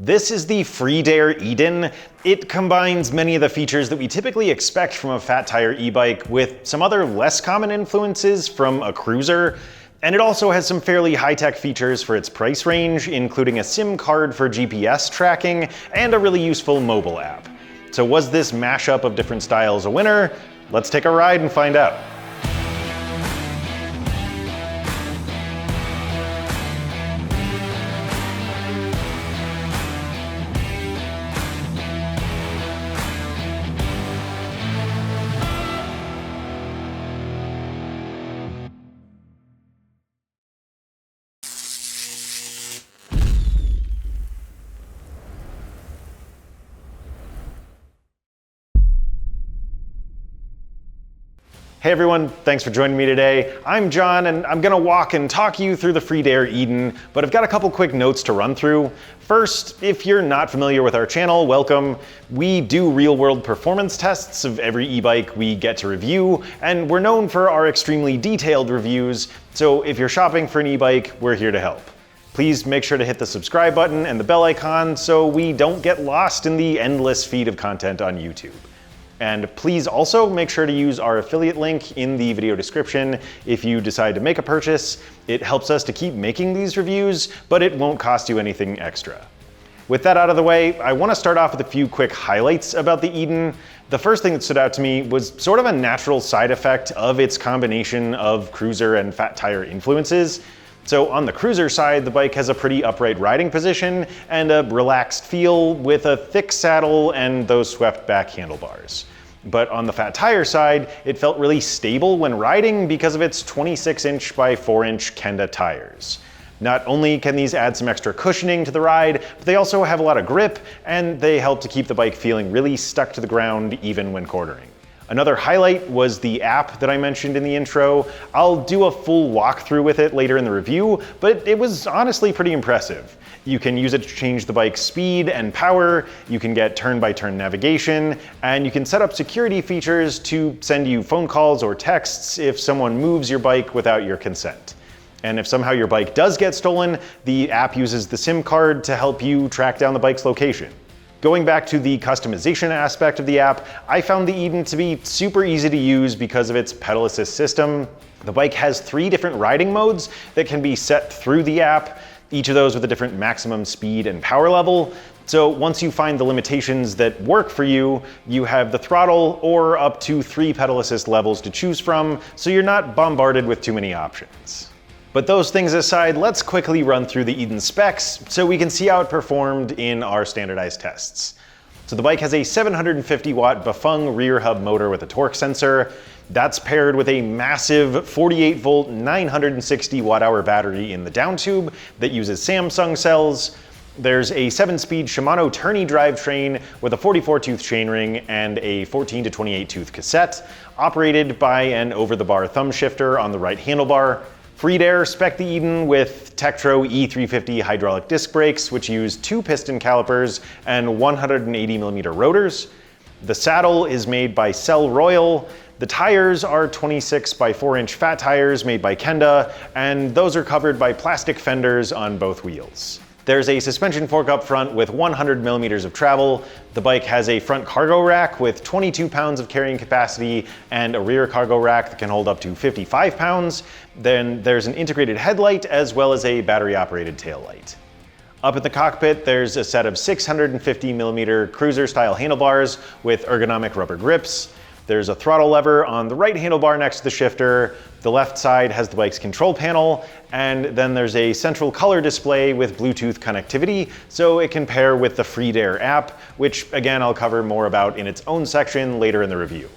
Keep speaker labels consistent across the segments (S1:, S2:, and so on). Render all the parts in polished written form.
S1: This is the Freedare Eden. It combines many of the features that we typically expect from a fat tire e-bike with some other less common influences from a cruiser. And it also has some fairly high-tech features for its price range, including a SIM card for GPS tracking and a really useful mobile app. So was this mashup of different styles a winner? Let's take a ride and find out. Hey everyone, thanks for joining me today. I'm John and I'm gonna walk and talk you through the Freedare Eden, but I've got a couple quick notes to run through. First, if you're not familiar with our channel, welcome. We do real-world performance tests of every e-bike we get to review, and we're known for our extremely detailed reviews, so if you're shopping for an e-bike, we're here to help. Please make sure to hit the subscribe button and the bell icon so we don't get lost in the endless feed of content on YouTube. And please also make sure to use our affiliate link in the video description if you decide to make a purchase. It helps us to keep making these reviews, but it won't cost you anything extra. With that out of the way, I want to start off with a few quick highlights about the Eden. The first thing that stood out to me was sort of a natural side effect of its combination of cruiser and fat tire influences. So on the cruiser side, the bike has a pretty upright riding position and a relaxed feel with a thick saddle and those swept back handlebars. But on the fat tire side, it felt really stable when riding because of its 26-inch by 4-inch Kenda tires. Not only can these add some extra cushioning to the ride, but they also have a lot of grip and they help to keep the bike feeling really stuck to the ground even when quartering. Another highlight was the app that I mentioned in the intro. I'll do a full walkthrough with it later in the review, but it was honestly pretty impressive. You can use it to change the bike's speed and power, you can get turn-by-turn navigation, and you can set up security features to send you phone calls or texts if someone moves your bike without your consent. And if somehow your bike does get stolen, the app uses the SIM card to help you track down the bike's location. Going back to the customization aspect of the app, I found the Eden to be super easy to use because of its pedal assist system. The bike has 3 different riding modes that can be set through the app, each of those with a different maximum speed and power level. So once you find the limitations that work for you, you have the throttle or up to 3 pedal assist levels to choose from, so you're not bombarded with too many options. But those things aside, let's quickly run through the Eden specs so we can see how it performed in our standardized tests. So the bike has a 750 watt Bafeng rear hub motor with a torque sensor. That's paired with a massive 48 volt 960 watt hour battery in the down tube that uses Samsung cells. There's a 7-speed Shimano tourney drivetrain with a 44 tooth chainring and a 14 to 28 tooth cassette, operated by an over-the-bar thumb shifter on the right handlebar. Freedare spec'd the Eden with Tektro E350 hydraulic disc brakes, which use 2 piston calipers and 180mm rotors. The saddle is made by Cell Royal. The tires are 26 by 4-inch fat tires made by Kenda, and those are covered by plastic fenders on both wheels. There's a suspension fork up front with 100mm of travel. The bike has a front cargo rack with 22 pounds of carrying capacity and a rear cargo rack that can hold up to 55 pounds. Then there's an integrated headlight as well as a battery-operated taillight. Up in the cockpit, there's a set of 650mm cruiser-style handlebars with ergonomic rubber grips. There's a throttle lever on the right handlebar next to the shifter. The left side has the bike's control panel, and then there's a central color display with Bluetooth connectivity, so it can pair with the Freedare app, which again I'll cover more about in its own section later in the review.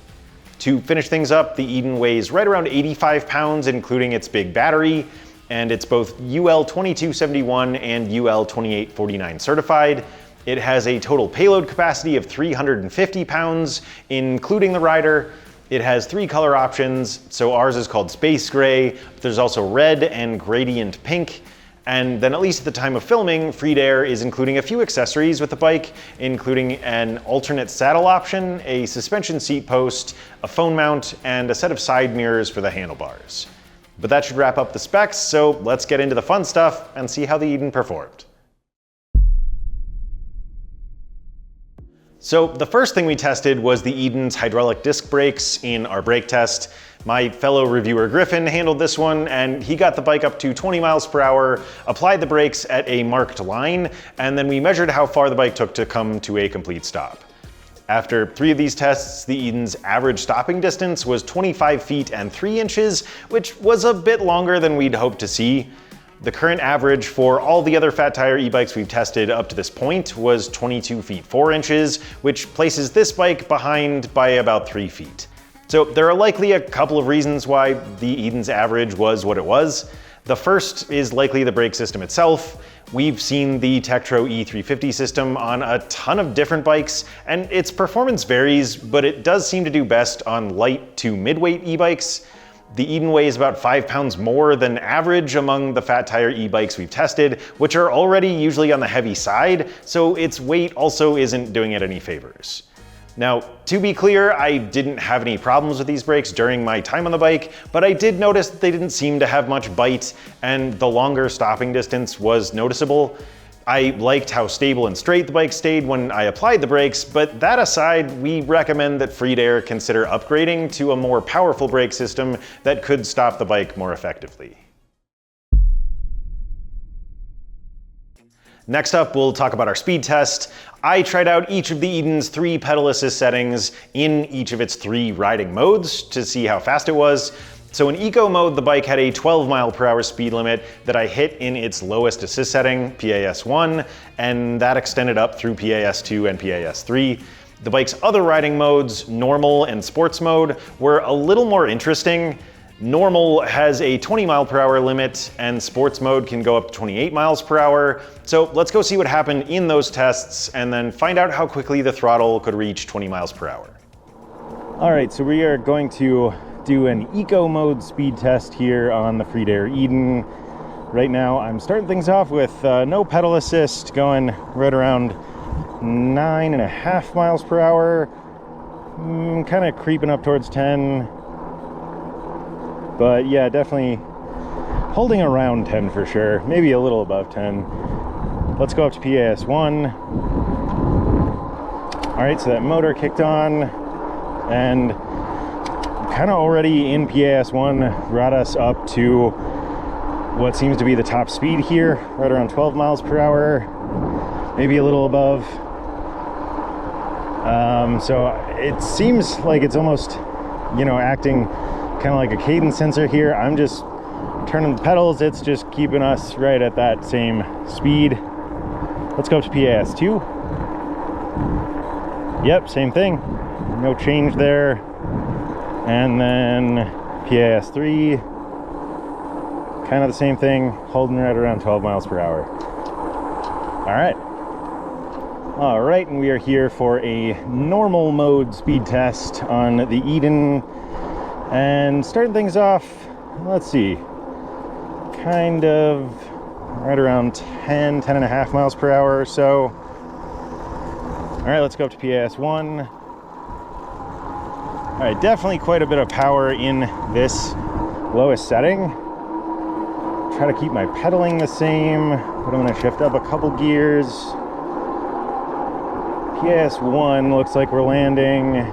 S1: To finish things up, the Eden weighs right around 85 pounds, including its big battery, and it's both UL 2271 and UL 2849 certified. It has a total payload capacity of 350 pounds, including the rider. It has 3 color options, so ours is called Space Gray, but there's also red and gradient pink. And then at least at the time of filming, Freedare is including a few accessories with the bike, including an alternate saddle option, a suspension seat post, a phone mount, and a set of side mirrors for the handlebars. But that should wrap up the specs, so let's get into the fun stuff and see how the Eden performed. So the first thing we tested was the Eden's hydraulic disc brakes in our brake test. My fellow reviewer Griffin handled this one, and he got the bike up to 20 miles per hour, applied the brakes at a marked line, and then we measured how far the bike took to come to a complete stop. After 3 of these tests, the Eden's average stopping distance was 25 feet and 3 inches, which was a bit longer than we'd hoped to see. The current average for all the other fat tire e-bikes we've tested up to this point was 22 feet 4 inches, which places this bike behind by about 3 feet. So there are likely a couple of reasons why the Eden's average was what it was. The first is likely the brake system itself. We've seen the Tektro E350 system on a ton of different bikes, and its performance varies, but it does seem to do best on light to mid-weight e-bikes. The Eden weighs about 5 pounds more than average among the fat tire e-bikes we've tested, which are already usually on the heavy side, so its weight also isn't doing it any favors. Now, to be clear, I didn't have any problems with these brakes during my time on the bike, but I did notice that they didn't seem to have much bite, and the longer stopping distance was noticeable. I liked how stable and straight the bike stayed when I applied the brakes, but that aside, we recommend that Freedare consider upgrading to a more powerful brake system that could stop the bike more effectively. Next up, we'll talk about our speed test. I tried out each of the Eden's 3 pedal assist settings in each of its 3 riding modes to see how fast it was. So in eco mode, the bike had a 12 mile per hour speed limit that I hit in its lowest assist setting, PAS1, and that extended up through PAS2 and PAS3. The bike's other riding modes, normal and sports mode, were a little more interesting. Normal has a 20 mile per hour limit, and sports mode can go up to 28 miles per hour. So let's go see what happened in those tests and then find out how quickly the throttle could reach 20 miles per hour. All right, so we are going to do an eco mode speed test here on the Freedare Eden. Right now I'm starting things off with no pedal assist, going right around 9.5 miles per hour. Kind of creeping up towards 10. But yeah, definitely holding around 10 for sure, maybe a little above 10. Let's go up to PAS1. All right, so that motor kicked on, and kind of already in PAS1 brought us up to what seems to be the top speed here, right around 12 miles per hour, maybe a little above. So it seems like it's almost, acting kind of like a cadence sensor here. I'm just turning the pedals, it's just keeping us right at that same speed. Let's go up to PAS2. Yep, same thing, no change there. And then PAS3, kind of the same thing, holding right around 12 miles per hour. All right, and we are here for a normal mode speed test on the Eden. And starting things off, let's see, kind of right around 10.5 miles per hour or so. All right, let's go up to PAS1. All right, definitely quite a bit of power in this lowest setting. Try to keep my pedaling the same, but I'm gonna shift up a couple gears. PAS1 looks like we're landing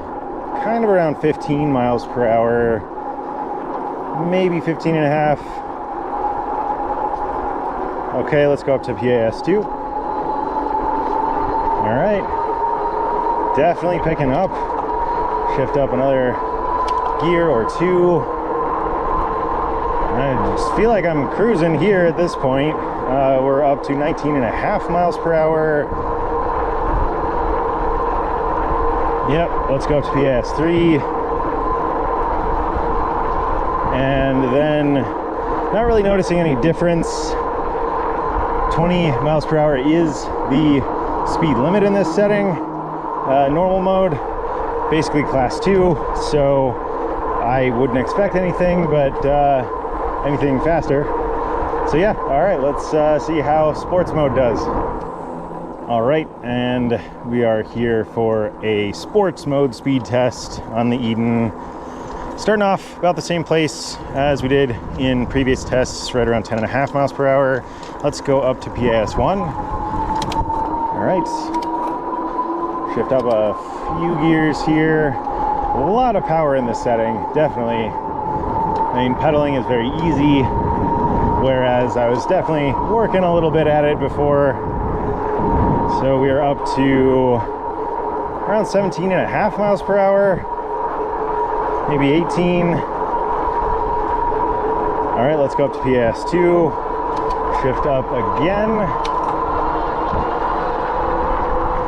S1: kind of around 15 miles per hour, maybe 15.5. Okay, let's go up to PAS2. All right, definitely picking up. Shift up another gear or 2. I just feel like I'm cruising here at this point. We're up to 19.5 miles per hour. Yep, let's go up to PAS3. And then, not really noticing any difference. 20 miles per hour is the speed limit in this setting. Normal mode, basically class 2, so I wouldn't expect anything but anything faster. So yeah, all right, let's see how sports mode does. All right, and we are here for a sports mode speed test on the Eden. Starting off about the same place as we did in previous tests, right around 10.5 miles per hour. Let's go up to PAS1. All right,
S2: Shift up a few gears here. A lot of power in this setting, definitely. I mean, pedaling is very easy, whereas I was definitely working a little bit at it before. So we are up to around 17.5 miles per hour, maybe 18. All right, let's go up to PAS2. Shift up again.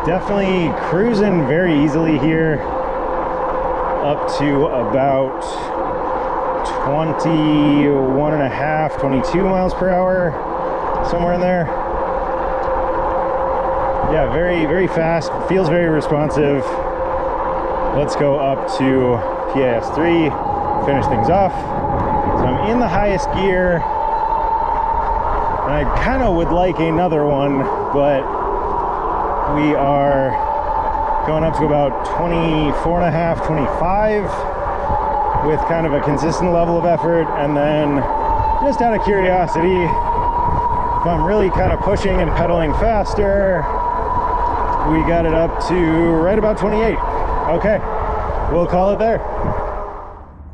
S2: Definitely cruising very easily here, up to about 21.5, 22 miles per hour, somewhere in there. Yeah, very, very fast, feels very responsive. Let's go up to PAS3, finish things off. So I'm in the highest gear, and I kind of would like another one, but we are going up to about 24.5, 25 with kind of a consistent level of effort. And then just out of curiosity, if I'm really kind of pushing and pedaling faster, we got it up to right about 28. Okay, we'll call it there.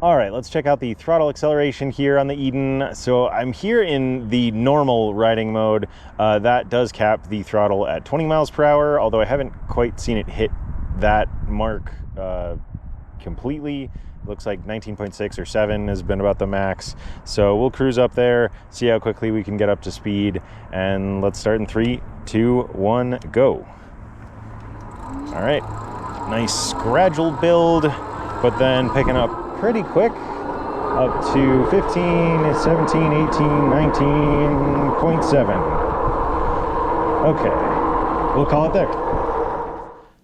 S2: All right, let's check out the throttle acceleration here on the Eden. So I'm here in the normal riding mode. That does cap the throttle at 20 miles per hour, although I haven't quite seen it hit that mark completely. Looks like 19.6 or 7 has been about the max. So we'll cruise up there, see how quickly we can get up to speed, and let's start in 3, 2, 1, go. All right, nice gradual build, but then picking up pretty quick, up to 15, 17, 18, 19.7. Okay, we'll call it there.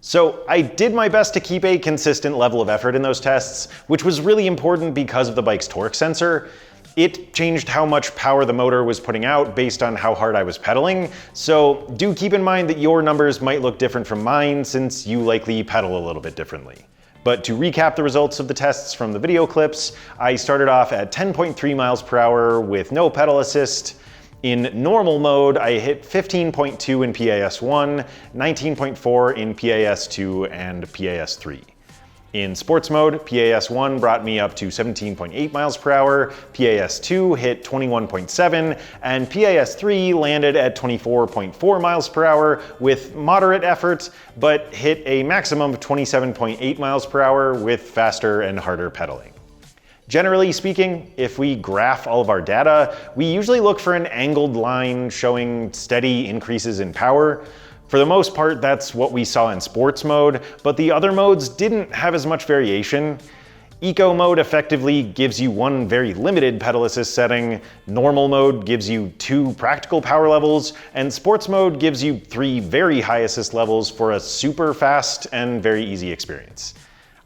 S1: So I did my best to keep a consistent level of effort in those tests, which was really important because of the bike's torque sensor. It changed how much power the motor was putting out based on how hard I was pedaling, so do keep in mind that your numbers might look different from mine since you likely pedal a little bit differently. But to recap the results of the tests from the video clips, I started off at 10.3 miles per hour with no pedal assist. In normal mode, I hit 15.2 in PAS1, 19.4 in PAS2, and PAS3. In sports mode, PAS1 brought me up to 17.8 miles per hour, PAS2 hit 21.7, and PAS3 landed at 24.4 miles per hour with moderate effort, but hit a maximum of 27.8 miles per hour with faster and harder pedaling. Generally speaking, if we graph all of our data, we usually look for an angled line showing steady increases in power. For the most part, that's what we saw in sports mode, but the other modes didn't have as much variation. Eco mode effectively gives you one very limited pedal assist setting, normal mode gives you 2 practical power levels, and sports mode gives you 3 very high assist levels for a super fast and very easy experience.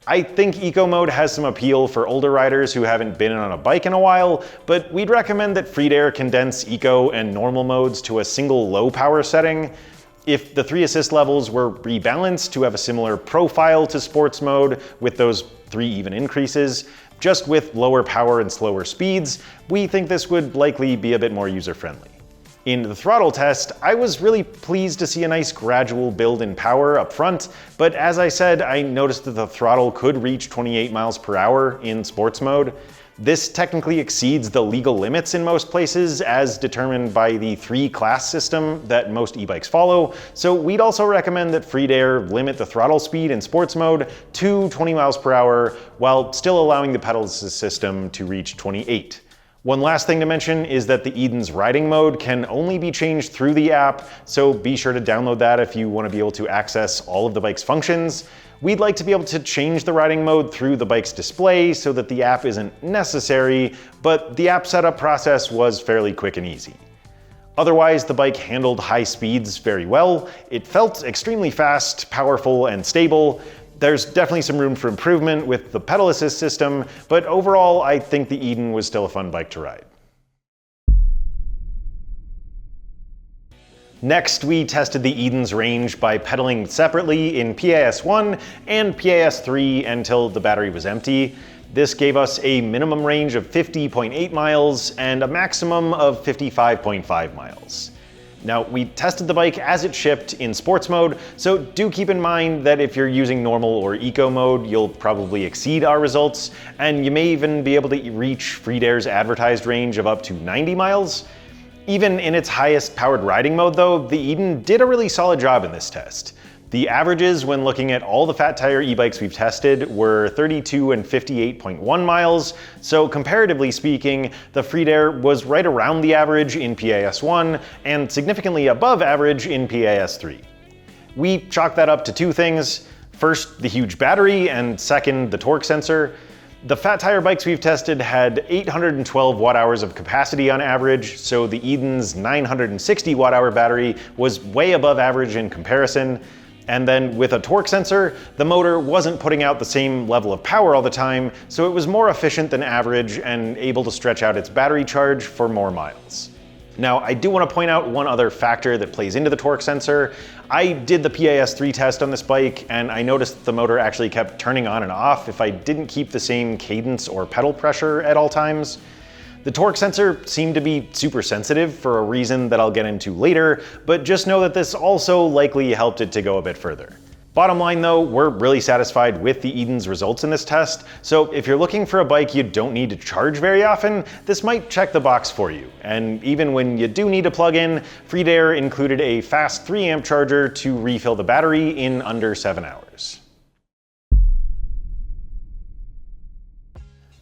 S1: I think Eco mode has some appeal for older riders who haven't been on a bike in a while, but we'd recommend that Freedare condense Eco and normal modes to a single low power setting. If the 3 assist levels were rebalanced to have a similar profile to sports mode with those 3 even increases, just with lower power and slower speeds, we think this would likely be a bit more user-friendly. In the throttle test, I was really pleased to see a nice gradual build in power up front, but as I said, I noticed that the throttle could reach 28 miles per hour in sports mode. This technically exceeds the legal limits in most places as determined by the 3-class system that most e-bikes follow, so we'd also recommend that Freedare limit the throttle speed in sports mode to 20 miles per hour while still allowing the pedal assist system to reach 28. One last thing to mention is that the Eden's riding mode can only be changed through the app, so be sure to download that if you want to be able to access all of the bike's functions. We'd like to be able to change the riding mode through the bike's display so that the app isn't necessary, but the app setup process was fairly quick and easy. Otherwise, the bike handled high speeds very well. It felt extremely fast, powerful, and stable. There's definitely some room for improvement with the pedal assist system, but overall, I think the Eden was still a fun bike to ride. Next, we tested the Eden's range by pedaling separately in PAS1 and PAS3 until the battery was empty. This gave us a minimum range of 50.8 miles and a maximum of 55.5 miles. Now, we tested the bike as it shipped in sports mode, so do keep in mind that if you're using normal or eco mode, you'll probably exceed our results, and you may even be able to reach Freedare's advertised range of up to 90 miles. Even in its highest powered riding mode though, the Eden did a really solid job in this test. The averages when looking at all the fat tire e-bikes we've tested were 32 and 58.1 miles, so comparatively speaking, the Freedare was right around the average in PAS1 and significantly above average in PAS3. We chalked that up to two things. First, the huge battery, and second, the torque sensor. The fat tire bikes we've tested had 812 watt-hours of capacity on average, so the Eden's 960 watt-hour battery was way above average in comparison. And then with a torque sensor, the motor wasn't putting out the same level of power all the time, so it was more efficient than average and able to stretch out its battery charge for more miles. Now, I do want to point out one other factor that plays into the torque sensor. I did the PAS3 test on this bike, and I noticed the motor actually kept turning on and off if I didn't keep the same cadence or pedal pressure at all times. The torque sensor seemed to be super sensitive for a reason that I'll get into later, but just know that this also likely helped it to go a bit further. Bottom line though, we're really satisfied with the Eden's results in this test, so if you're looking for a bike you don't need to charge very often, this might check the box for you. And even when you do need to plug in, Freedare included a fast 3-amp charger to refill the battery in under 7 hours.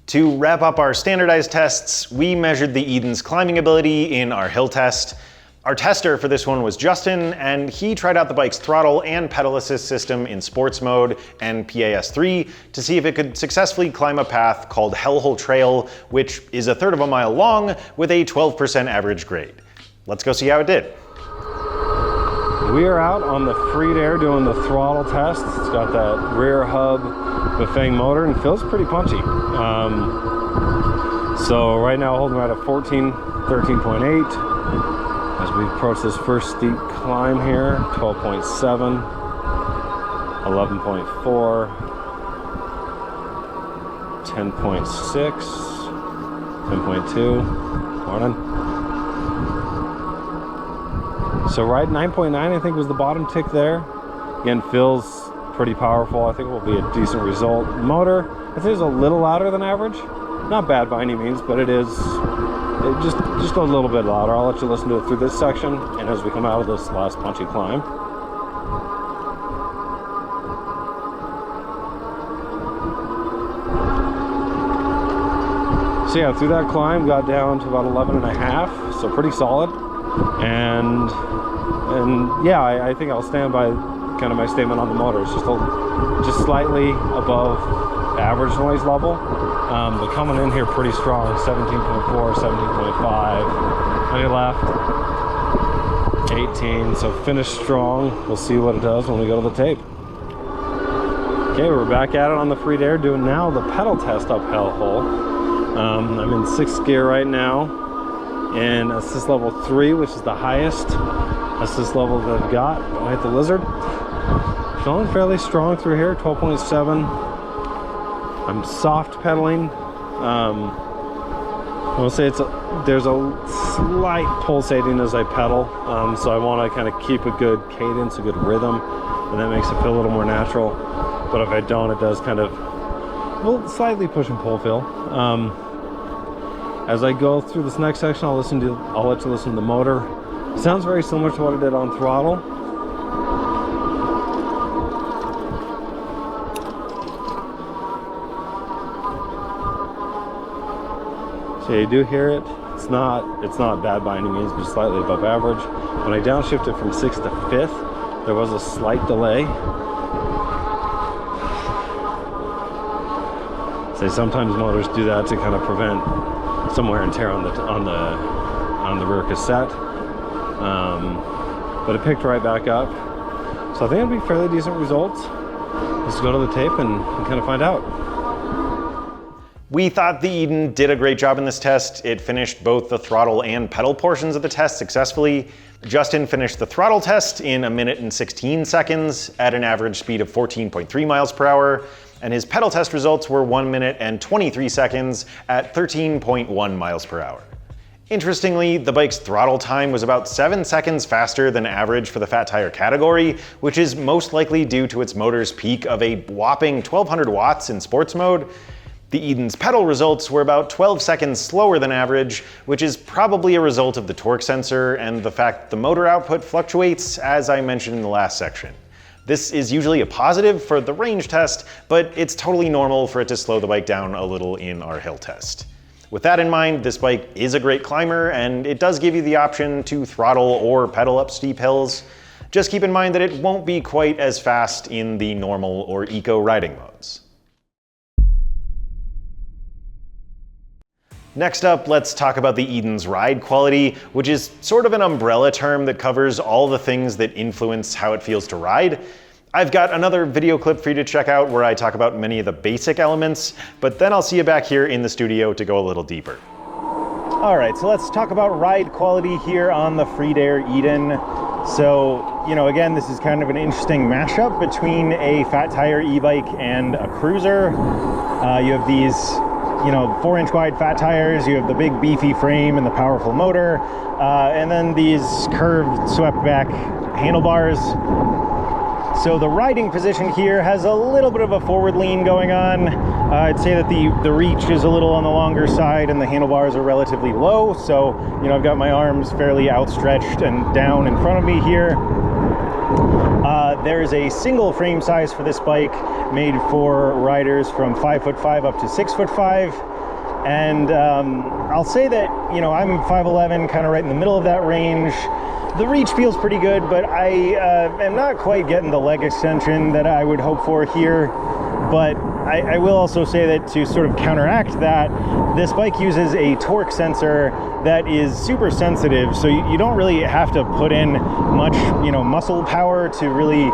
S1: To wrap up our standardized tests, we measured the Eden's climbing ability in our hill test. Our tester for this one was Justin, and he tried out the bike's throttle and pedal assist system in sports mode and PAS3 to see if it could successfully climb a path called Hellhole Trail, which is 1/3 of a mile long with a 12% average grade. Let's go see how it did.
S3: We are out on the Freedare doing the throttle test. It's got that rear hub Bafang motor and feels pretty punchy. So right now holding right at 13.8. As we approach this first steep climb here, 12.7, 11.4, 10.6, 10.2, morning. So right 9.9 I think was the bottom tick there. Again, feels pretty powerful. I think it will be a decent result. Motor, I think is a little louder than average. Not bad by any means, but it is just a little bit louder. I'll let you listen to it through this section and as we come out of this last punchy climb. So yeah, through that climb, got down to about 11.5, so pretty solid. And yeah, I think I'll stand by kind of my statement on the motor. It's just slightly above average noise level, but coming in here pretty strong. 17.4, 17.5 on your left, 18. So finished strong. We'll see what it does when we go to the tape. Okay, we're back at it on the Freedare, doing now the pedal test up Hellhole. I'm in 6th gear right now. In assist level 3, which is the highest assist level that I've got. I hit the lizard. Feeling fairly strong through here, 12.7. I'm soft pedaling. I will say there's a slight pulsating as I pedal, so I want to kind of keep a good cadence, a good rhythm, and that makes it feel a little more natural. But if I don't, it does kind of slightly push and pull feel. As I go through this next section, I'll let you listen to the motor. Sounds very similar to what I did on throttle. So you do hear it. It's not bad by any means, but slightly above average. When I downshifted from 6th to 5th, there was a slight delay. So sometimes motors do that to kind of prevent some wear and tear on the rear cassette, but it picked right back up. So I think it'll be fairly decent results. Let's go to the tape and kind of find out.
S1: We thought the Eden did a great job in this test. It finished both the throttle and pedal portions of the test successfully. Justin finished the throttle test in 1 minute and 16 seconds at an average speed of 14.3 miles per hour. And his pedal test results were 1 minute and 23 seconds at 13.1 miles per hour. Interestingly, the bike's throttle time was about 7 seconds faster than average for the fat tire category, which is most likely due to its motor's peak of a whopping 1200 watts in sports mode. The Eden's pedal results were about 12 seconds slower than average, which is probably a result of the torque sensor and the fact the motor output fluctuates, as I mentioned in the last section. This is usually a positive for the range test, but it's totally normal for it to slow the bike down a little in our hill test. With that in mind, this bike is a great climber, and it does give you the option to throttle or pedal up steep hills. Just keep in mind that it won't be quite as fast in the normal or eco riding modes. Next up, let's talk about the Eden's ride quality, which is sort of an umbrella term that covers all the things that influence how it feels to ride. I've got another video clip for you to check out where I talk about many of the basic elements, but then I'll see you back here in the studio to go a little deeper.
S2: All right, so let's talk about ride quality here on the Freedare Eden. So, again, this is kind of an interesting mashup between a fat tire e-bike and a cruiser. You have these 4-inch wide fat tires, you have the big beefy frame and the powerful motor, and then these curved swept back handlebars. So the riding position here has a little bit of a forward lean going on. I'd say that the reach is a little on the longer side and the handlebars are relatively low. So, I've got my arms fairly outstretched and down in front of me here. There's a single frame size for this bike made for riders from 5'5" up to 6'5". And I'll say that, I'm 5'11", kind of right in the middle of that range. The reach feels pretty good, but I am not quite getting the leg extension that I would hope for here. But I will also say that to sort of counteract that, this bike uses a torque sensor that is super sensitive, so you don't really have to put in much, muscle power to really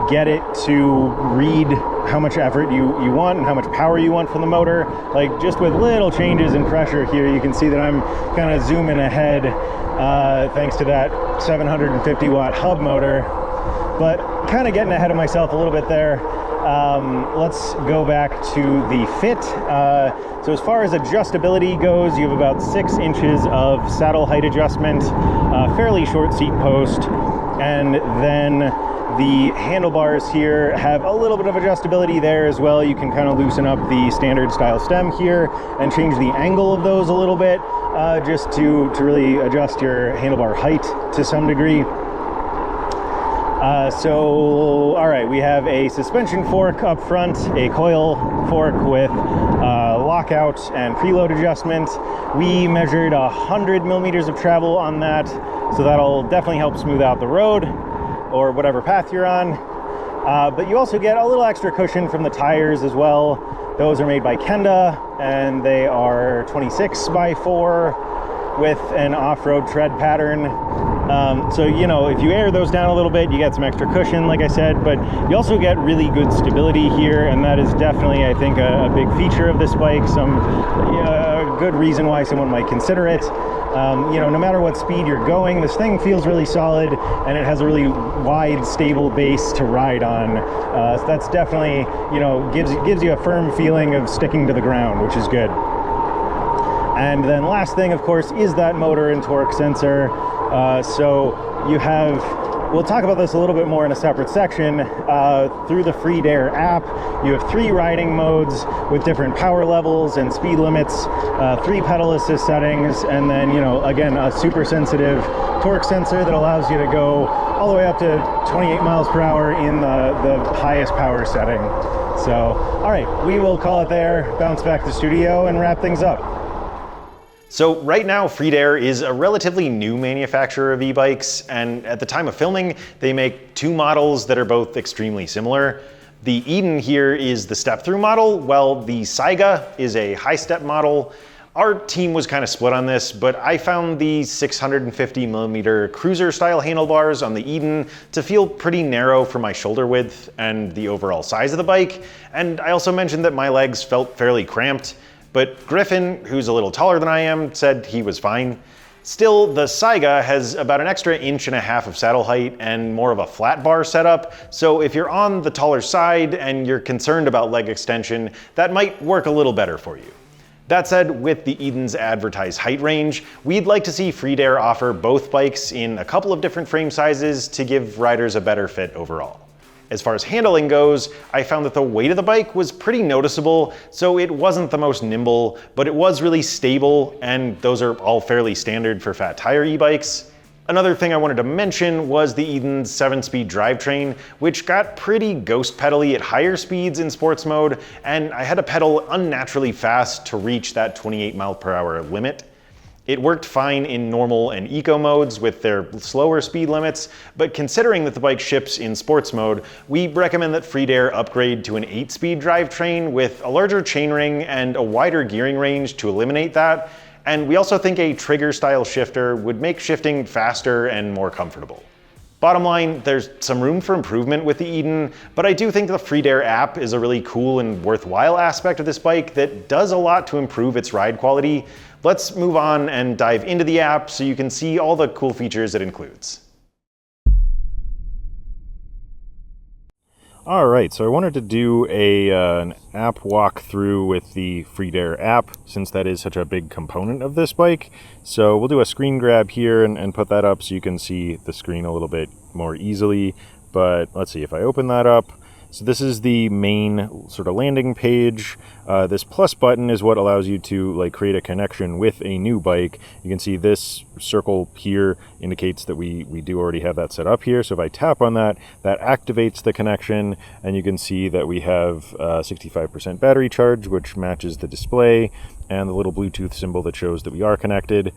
S2: get it to read how much effort you want and how much power you want from the motor. Like, just with little changes in pressure here, you can see that I'm kind of zooming ahead thanks to that 750 watt hub motor, but kind of getting ahead of myself a little bit there. Let's go back to the fit. So as far as adjustability goes, you have about 6 inches of saddle height adjustment, fairly short seat post, and then the handlebars here have a little bit of adjustability there as well. You can kind of loosen up the standard style stem here and change the angle of those a little bit, just to really adjust your handlebar height to some degree. All right, we have a suspension fork up front, a coil fork with lockout and preload adjustment. We measured 100 millimeters of travel on that, so that'll definitely help smooth out the road or whatever path you're on. But you also get a little extra cushion from the tires as well. Those are made by Kenda, and they are 26x4 with an off-road tread pattern. So, if you air those down a little bit, you get some extra cushion, like I said, but you also get really good stability here, and that is definitely, I think, a big feature of this bike, a good reason why someone might consider it. No matter what speed you're going, this thing feels really solid, and it has a really wide, stable base to ride on. So that's definitely, gives you a firm feeling of sticking to the ground, which is good. And then last thing, of course, is that motor and torque sensor. So you have, we'll talk about this a little bit more in a separate section. Through the Freedare app, you have 3 riding modes with different power levels and speed limits, 3 pedal assist settings, and then, again, a super sensitive torque sensor that allows you to go all the way up to 28 miles per hour in the highest power setting. So, all right, we will call it there, bounce back to the studio, and wrap things up.
S1: So right now, Freedare is a relatively new manufacturer of e-bikes, and at the time of filming, they make 2 models that are both extremely similar. The Eden here is the step-thru model, while the Saiga is a high-step model. Our team was kind of split on this, but I found the 650mm cruiser-style handlebars on the Eden to feel pretty narrow for my shoulder width and the overall size of the bike, and I also mentioned that my legs felt fairly cramped. But Griffin, who's a little taller than I am, said he was fine. Still, the Saiga has about an extra 1.5 inches of saddle height and more of a flat bar setup, so if you're on the taller side and you're concerned about leg extension, that might work a little better for you. That said, with the Eden's advertised height range, we'd like to see Freedare offer both bikes in a couple of different frame sizes to give riders a better fit overall. As far as handling goes, I found that the weight of the bike was pretty noticeable, so it wasn't the most nimble, but it was really stable, and those are all fairly standard for fat tire e-bikes. Another thing I wanted to mention was the Eden's 7-speed drivetrain, which got pretty ghost pedally at higher speeds in sports mode, and I had to pedal unnaturally fast to reach that 28 mph limit. It worked fine in normal and eco modes with their slower speed limits, but considering that the bike ships in sports mode, we recommend that Freedare upgrade to an 8-speed drivetrain with a larger chainring and a wider gearing range to eliminate that. And we also think a trigger-style shifter would make shifting faster and more comfortable. Bottom line, there's some room for improvement with the Eden, but I do think the Freedare app is a really cool and worthwhile aspect of this bike that does a lot to improve its ride quality. Let's move on and dive into the app so you can see all the cool features it includes.
S2: All right, so I wanted to do an app walkthrough with the Freedare app, since that is such a big component of this bike. So we'll do a screen grab here and put that up so you can see the screen a little bit more easily. But let's see, if I open that up, so this is the main sort of landing page. This plus button is what allows you to create a connection with a new bike. You can see this circle here indicates that we do already have that set up here. So if I tap on that, that activates the connection, and you can see that we have 65% battery charge, which matches the display, and the little Bluetooth symbol that shows that we are connected.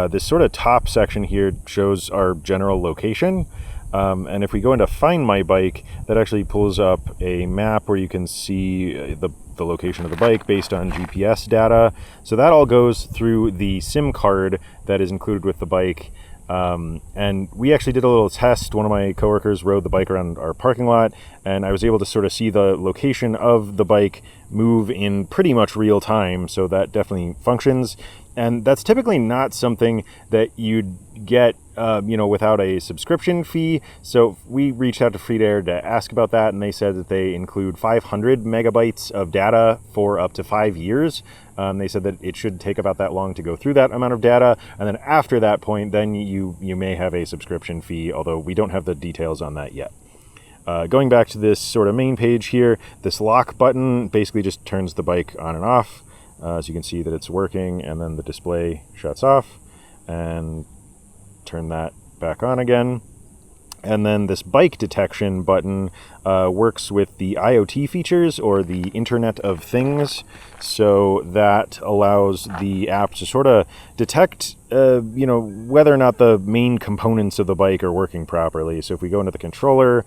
S2: This sort of top section here shows our general location. And if we go into Find My Bike, that actually pulls up a map where you can see the location of the bike based on GPS data. So that all goes through the SIM card that is included with the bike. And we actually did a little test. One of my coworkers rode the bike around our parking lot, and I was able to sort of see the location of the bike move in pretty much real time. So that definitely functions. And that's typically not something that you'd get without a subscription fee. So we reached out to Freedare to ask about that, and they said that they include 500 megabytes of data for up to 5 years. They said that it should take about that long to go through that amount of data, and then after that point, then you may have a subscription fee, although we don't have the details on that yet. Going back to this sort of main page here, this lock button basically just turns the bike on and off. So you can see that it's working, and then the display shuts off, and turn that back on again. And then this bike detection button works with the IoT features, or the Internet of Things. So that allows the app to sort of detect, whether or not the main components of the bike are working properly. So if we go into the controller,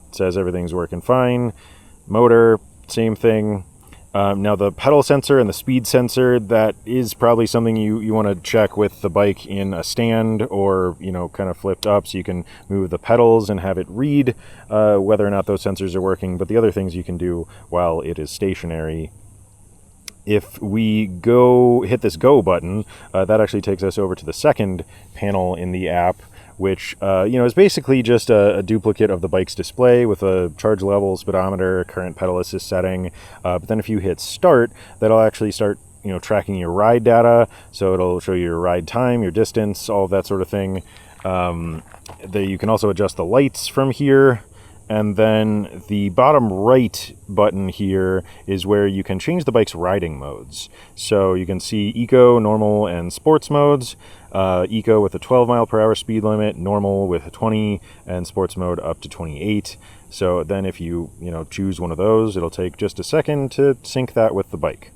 S2: it says everything's working fine. Motor, same thing. Now the pedal sensor and the speed sensor, that is probably something you want to check with the bike in a stand, or kind of flipped up, so you can move the pedals and have it read whether or not those sensors are working. But the other things you can do while it is stationary. If we hit this go button, that actually takes us over to the second panel in the app, which is basically just a duplicate of the bike's display with a charge level, speedometer, current pedal assist setting. But then if you hit start, that'll actually start tracking your ride data. So it'll show you your ride time, your distance, all of that sort of thing. You can also adjust the lights from here. And then the bottom right button here is where you can change the bike's riding modes. So you can see eco, normal, and sports modes. Eco with a 12 mph speed limit, normal with a 20, and sports mode up to 28. So then if you choose one of those, it'll take just a second to sync that with the bike.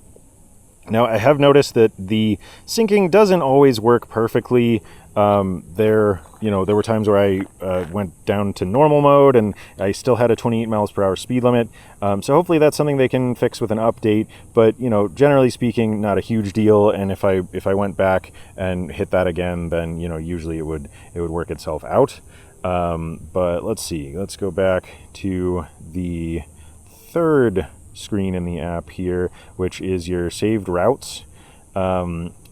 S2: Now, I have noticed that the syncing doesn't always work perfectly. There were times where I went down to normal mode and I still had a 28 mph speed limit. So hopefully that's something they can fix with an update. But generally speaking, not a huge deal. And if I went back and hit that again, then usually it would work itself out. But let's see. Let's go back to the third screen in the app here, which is your saved routes.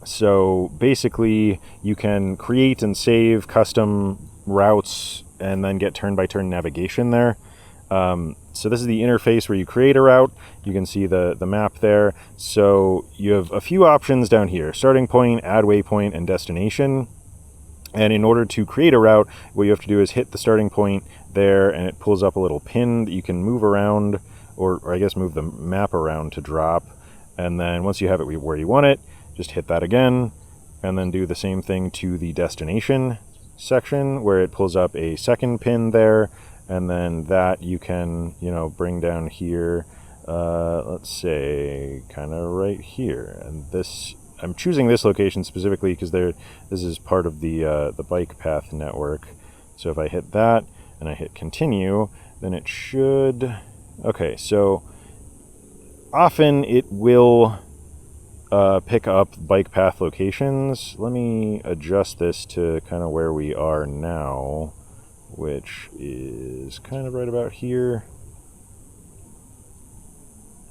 S2: So basically you can create and save custom routes and then get turn-by-turn navigation there. So this is the interface where you create a route. You can see the map there. So you have a few options down here: starting point, add waypoint, and destination. And in order to create a route, what you have to do is hit the starting point there, and it pulls up a little pin that you can move around, or I guess move the map around to drop. And then once you have it where you want it, just hit that again, and then do the same thing to the destination section where it pulls up a second pin there. And then that you can, bring down here, let's say kind of right here. And this, I'm choosing this location specifically because this is part of the bike path network. So if I hit that and I hit continue, then it should, okay, so often it will pick up bike path locations. Let me adjust this to kind of where we are now, which is kind of right about here.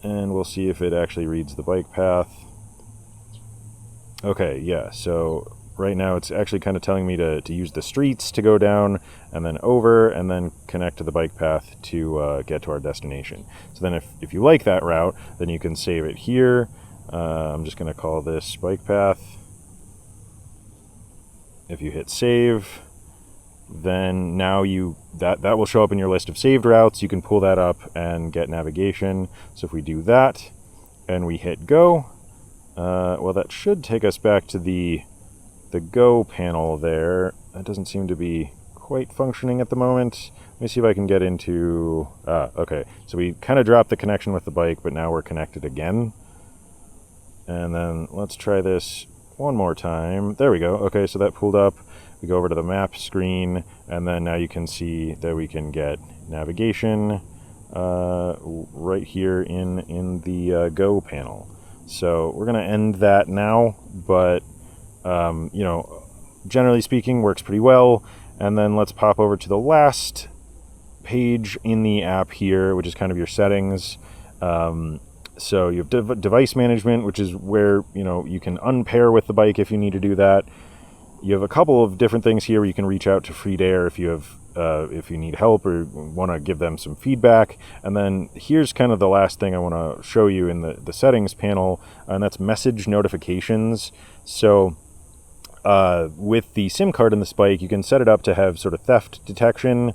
S2: And we'll see if it actually reads the bike path. Okay, yeah, so right now it's actually kind of telling me to use the streets to go down and then over and then connect to the bike path to get to our destination. So then if you like that route, then you can save it here. I'm just going to call this bike path. If you hit save, then now that will show up in your list of saved routes. You can pull that up and get navigation. So if we do that and we hit go, well, that should take us back to the go panel there. That doesn't seem to be quite functioning at the moment. Let me see if I can get into, okay, so we kind of dropped the connection with the bike, but now we're connected again. And then let's try this one more time. There we go. Okay, so that pulled up. We go over to the map screen, and then now you can see that we can get navigation right here in the Go panel. So we're going to end that now, but generally speaking, works pretty well. And then let's pop over to the last page in the app here, which is kind of your settings. So you have device management, which is where you can unpair with the bike if you need to do that. You have a couple of different things here where you can reach out to Freedare if you need help or want to give them some feedback. And then here's kind of the last thing I want to show you in the settings panel, and that's message notifications. So with the SIM card in this bike, you can set it up to have sort of theft detection,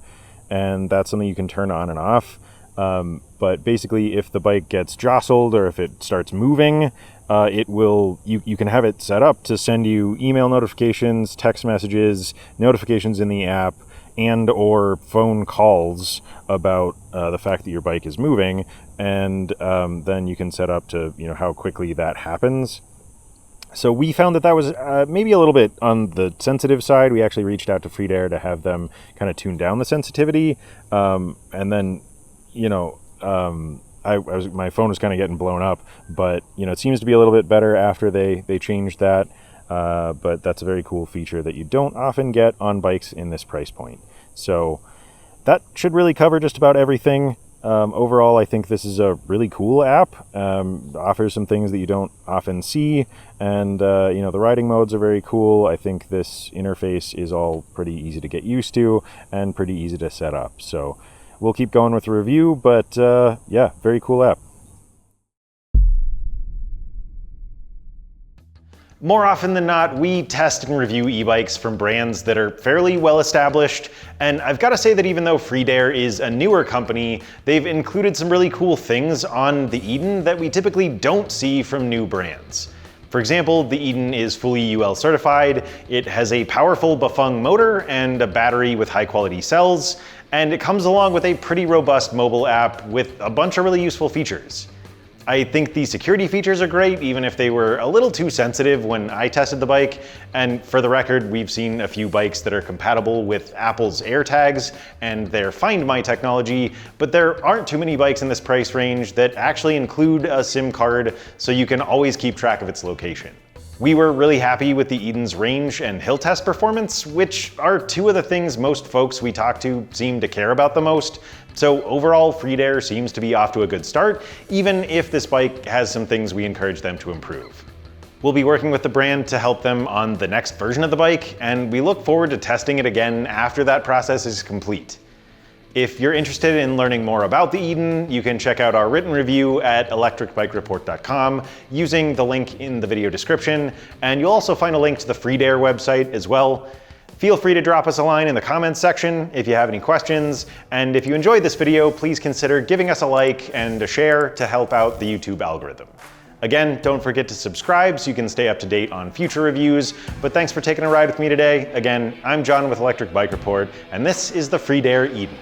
S2: and that's something you can turn on and off. But basically, if the bike gets jostled or if it starts moving, it will. You can have it set up to send you email notifications, text messages, notifications in the app, and or phone calls about the fact that your bike is moving, and then you can set up to how quickly that happens. So we found that was maybe a little bit on the sensitive side. We actually reached out to Freedare to have them kind of tune down the sensitivity, and then my phone was kind of getting blown up, but it seems to be a little bit better after they changed that. But that's a very cool feature that you don't often get on bikes in this price point. So that should really cover just about everything. Overall, I think this is a really cool app. Offers some things that you don't often see, and the riding modes are very cool. I think this interface is all pretty easy to get used to and pretty easy to set up. So we'll keep going with the review, but yeah, very cool app.
S1: More often than not, we test and review e-bikes from brands that are fairly well established, and I've got to say that even though Freedare is a newer company, they've included some really cool things on the Eden that we typically don't see from new brands. For example, the Eden is fully UL certified, it has a powerful Bafeng motor and a battery with high quality cells, and it comes along with a pretty robust mobile app with a bunch of really useful features. I think the security features are great, even if they were a little too sensitive when I tested the bike. And for the record, we've seen a few bikes that are compatible with Apple's AirTags and their Find My technology, but there aren't too many bikes in this price range that actually include a SIM card, so you can always keep track of its location. We were really happy with the Eden's range and hill test performance, which are two of the things most folks we talk to seem to care about the most. So overall, Freedare seems to be off to a good start, even if this bike has some things we encourage them to improve. We'll be working with the brand to help them on the next version of the bike, and we look forward to testing it again after that process is complete. If you're interested in learning more about the Eden, you can check out our written review at electricbikereport.com using the link in the video description, and you'll also find a link to the Freedare website as well. Feel free to drop us a line in the comments section if you have any questions, and if you enjoyed this video, please consider giving us a like and a share to help out the YouTube algorithm. Again, don't forget to subscribe so you can stay up to date on future reviews, but thanks for taking a ride with me today. Again, I'm John with Electric Bike Report, and this is the Freedare Eden.